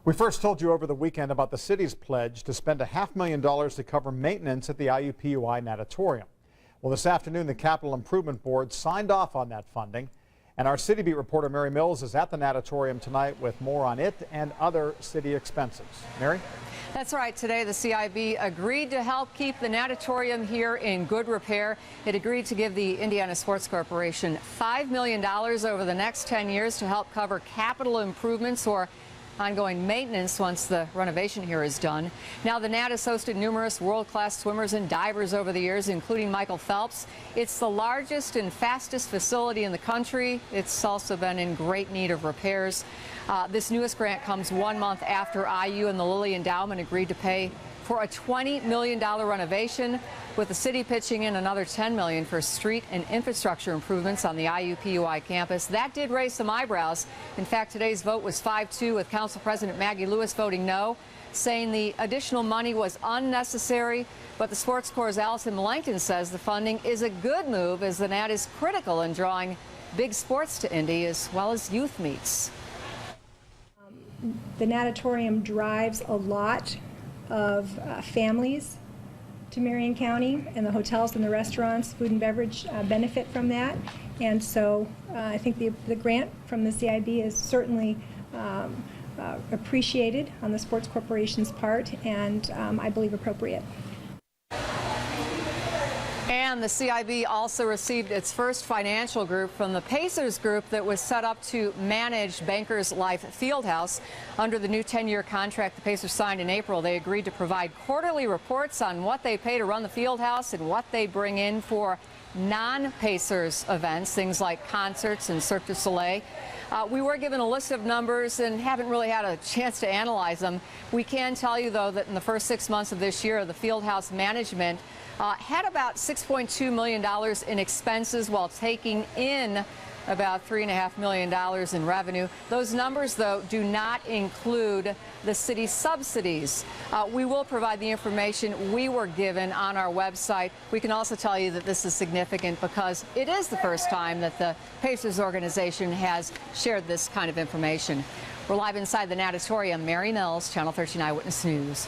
We first told you over the weekend about the city's pledge to spend $500,000 to cover maintenance at the IUPUI Natatorium. Well, this afternoon, the Capital Improvement Board signed off on that funding. And our City Beat reporter Mary Mills is at the Natatorium tonight with more on it and other city expenses. Mary? That's right. Today, the CIB agreed to help keep the Natatorium here in good repair. It agreed to give the Indiana Sports Corporation $5 million over the next 10 years to help cover capital improvements or ongoing maintenance once the renovation here is done. Now, the Nat has hosted numerous world-class swimmers and divers over the years, including Michael Phelps. It's the largest and fastest facility in the country. It's also been in great need of repairs. This newest grant comes 1 month after IU and the Lilly Endowment agreed to pay for a $20 million renovation, with the city pitching in another $10 million for street and infrastructure improvements on the IUPUI campus. That did raise some eyebrows. In fact, today's vote was 5-2, with Council President Maggie Lewis voting no, saying the additional money was unnecessary. But the Sports Corps' Allison Melanchthon says the funding is a good move, as the Nat is critical in drawing big sports to Indy as well as youth meets. The Natatorium drives a lot of families to Marion County, and the hotels and the restaurants, food and beverage benefit from that. And so I think the grant from the CIB is certainly appreciated on the Sports Corporation's part, and I believe appropriate. And the CIB also received its first financial group from the Pacers group that was set up to manage Bankers Life Fieldhouse. Under the new 10-year contract the Pacers signed in April, they agreed to provide quarterly reports on what they pay to run the Fieldhouse and what they bring in for non-Pacers events, things like concerts and Cirque du Soleil. We were given a list of numbers and haven't really had a chance to analyze them. We can tell you, though, that in the first 6 months of this year, the Fieldhouse management had about $6.2 million in expenses while taking in about $3.5 million in revenue. Those numbers, though, do not include the city subsidies. We will provide the information we were given on our website. We can also tell you that this is significant because it is the first time that the Pacers organization has shared this kind of information. We're live inside the Natatorium. Mary Mills, Channel 13 Eyewitness News.